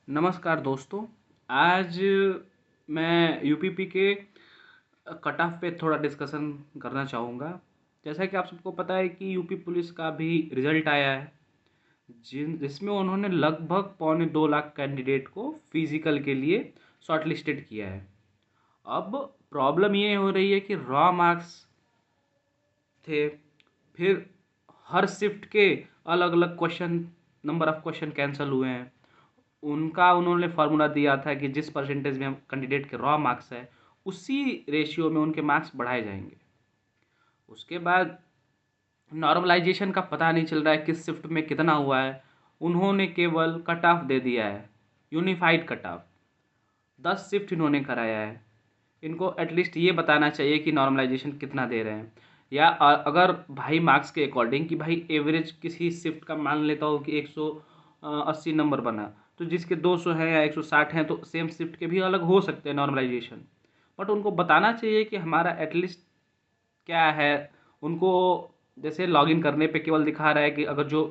नमस्कार दोस्तों। आज मैं यूपीपी के कट ऑफ पे थोड़ा डिस्कशन करना चाहूँगा। जैसा कि आप सबको पता है कि यूपी पुलिस का भी रिज़ल्ट आया है, जिसमें उन्होंने लगभग पौने 2 लाख कैंडिडेट को फिज़िकल के लिए शॉर्टलिस्टेड किया है। अब प्रॉब्लम ये हो रही है कि रॉ मार्क्स थे, फिर हर शिफ्ट के अलग अलग question, number of question cancel हुए हैं। उनका उन्होंने फार्मूला दिया था कि जिस परसेंटेज में हम कैंडिडेट के रॉ मार्क्स है, उसी रेशियो में उनके मार्क्स बढ़ाए जाएंगे। उसके बाद नॉर्मलाइजेशन का पता नहीं चल रहा है किस शिफ्ट में कितना हुआ है। उन्होंने केवल कट ऑफ दे दिया है, यूनिफाइड कट ऑफ। 10 शिफ्ट इन्होंने कराया है। इनको एटलीस्ट ये बताना चाहिए कि नॉर्मलाइजेशन कितना दे रहे हैं, या अगर भाई मार्क्स के अकॉर्डिंग कि भाई एवरेज किसी शिफ्ट का मान लेता हूँ कि 180 नंबर बना, तो जिसके 200 हैं या 160 हैं तो सेम शिफ्ट के भी अलग हो सकते हैं नॉर्मलाइजेशन। बट उनको बताना चाहिए कि हमारा एटलीस्ट क्या है। उनको जैसे लॉगिन करने पे केवल दिखा रहा है कि अगर जो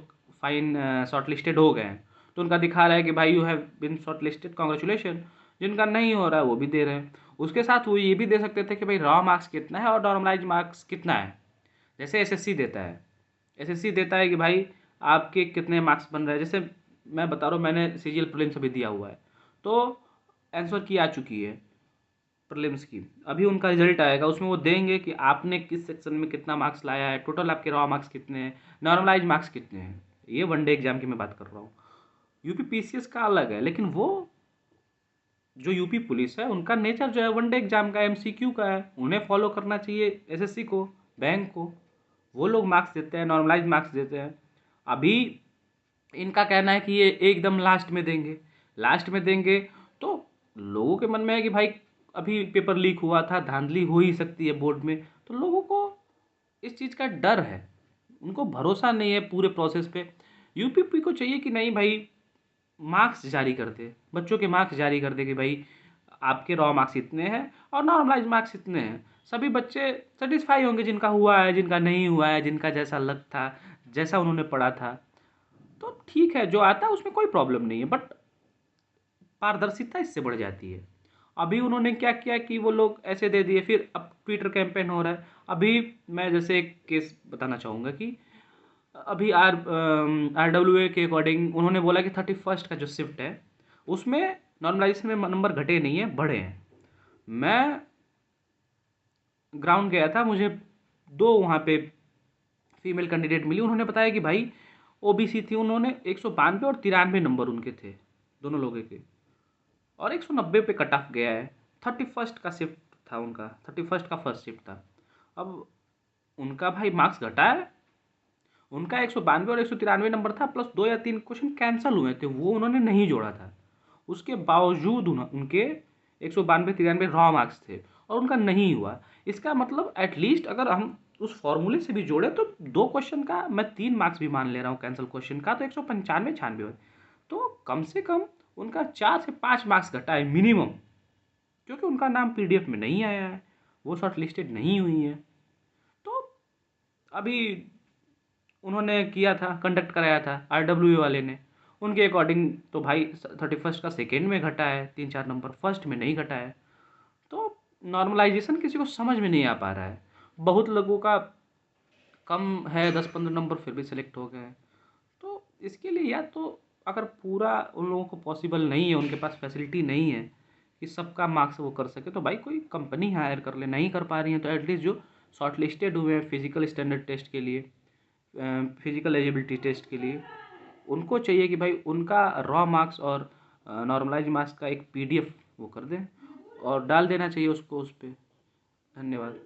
फाइन शॉर्ट लिस्टेड हो गए हैं तो उनका दिखा रहा है कि भाई you have been short listed, congratulation. जिनका नहीं हो रहा है वो भी दे रहे हैं। उसके साथ वो ये भी दे सकते थे कि भाई रॉ मार्क्स कितना है और नॉर्मलाइज मार्क्स कितना है। जैसे एसएससी देता है, एसएससी देता है कि भाई आपके कितने मार्क्स बन रहे हैं। जैसे मैं बता रहा हूँ, मैंने सीजीएल प्रीलिम्स अभी दिया हुआ है, तो आंसर की आ चुकी है प्रीलिम्स की। अभी उनका रिजल्ट आएगा, उसमें वो देंगे कि आपने किस सेक्शन में कितना मार्क्स लाया है, टोटल आपके रॉ मार्क्स कितने हैं, नॉर्मलाइज मार्क्स कितने हैं। ये वनडे एग्जाम की मैं बात कर रहा हूँ। यूपी पीसीएस का अलग है, लेकिन वो जो यूपी पुलिस है उनका नेचर जो है वनडे एग्जाम का, एमसीक्यू का है। उन्हें फॉलो करना चाहिए एसएससी को, बैंक को। वो लोग मार्क्स देते हैं, नॉर्मलाइज मार्क्स देते हैं। अभी इनका कहना है कि ये एकदम लास्ट में देंगे, लास्ट में देंगे। तो लोगों के मन में है कि भाई अभी पेपर लीक हुआ था, धांधली हो ही सकती है बोर्ड में, तो लोगों को इस चीज़ का डर है। उनको भरोसा नहीं है पूरे प्रोसेस पे। यूपीपी को चाहिए कि नहीं भाई, मार्क्स जारी कर दे, बच्चों के मार्क्स जारी कर दे कि भाई आपके रॉ मार्क्स इतने हैं और नॉर्मलाइज मार्क्स इतने हैं। सभी बच्चे सेटिस्फाई होंगे, जिनका हुआ है, जिनका नहीं हुआ है, जिनका जैसा लग था, जैसा उन्होंने पढ़ा था। तो ठीक है, जो आता है उसमें कोई प्रॉब्लम नहीं है, बट पारदर्शिता इससे बढ़ जाती है। अभी उन्होंने क्या किया कि वो लोग ऐसे दे दिए, फिर अब ट्विटर कैंपेन हो रहा है। अभी मैं जैसे एक केस बताना चाहूँगा कि अभी आरडब्ल्यूए के अकॉर्डिंग उन्होंने बोला कि 31st का जो शिफ्ट है उसमें नॉर्मलाइजेशन में नंबर घटे नहीं है, बढ़े हैं। मैं ग्राउंड गया था, मुझे दो वहाँ पे फीमेल कैंडिडेट मिली। उन्होंने बताया कि भाई ओबीसी थी, उन्होंने 192 और 93 नंबर उनके थे, दोनों लोगों के, और 190 पे कट ऑफ गया है। 31st का शिफ्ट था उनका, 31st का फर्स्ट शिफ्ट था। अब उनका भाई मार्क्स घटा है। उनका 192 और 193 नंबर था, प्लस 2 या 3 क्वेश्चन कैंसिल हुए थे, वो उन्होंने नहीं जोड़ा था। उसके बावजूद उनके 192-93 रॉ मार्क्स थे और उनका नहीं हुआ। इसका मतलब एटलीस्ट अगर हम उस फॉर्मूले से भी जोड़े तो 2 क्वेश्चन का मैं 3 मार्क्स भी मान ले रहा हूँ कैंसिल क्वेश्चन का, तो 195-96 हुए। तो कम से कम उनका 4 से 5 मार्क्स घटा है मिनिमम, क्योंकि उनका नाम पीडीएफ में नहीं आया है, वो शॉर्ट लिस्टेड नहीं हुई है। तो अभी उन्होंने किया था, कंडक्ट कराया था आरडब्ल्यू वाले ने, उनके अकॉर्डिंग तो भाई 31st का सेकेंड में घटा है 3-4 नंबर, फर्स्ट में नहीं घटा है। तो नॉर्मलाइजेशन किसी को समझ में नहीं आ पा रहा है। बहुत लोगों का कम है, 10-15 नंबर फिर भी सिलेक्ट हो गए हैं। तो इसके लिए या तो अगर पूरा उन लोगों को पॉसिबल नहीं है, उनके पास फैसिलिटी नहीं है कि सबका मार्क्स वो कर सके, तो भाई कोई कंपनी हायर कर ले। नहीं कर पा रही है तो एटलीस्ट जो शॉर्ट लिस्टेड हुए हैं फिजिकल स्टैंडर्ड टेस्ट के लिए, फिजिकल एलिजिबिलिटी टेस्ट के लिए, उनको चाहिए कि भाई उनका रॉ मार्क्स और नॉर्मलाइज मार्क्स का एक पीडीएफ वो कर दें और डाल देना चाहिए उसको उस पर। धन्यवाद।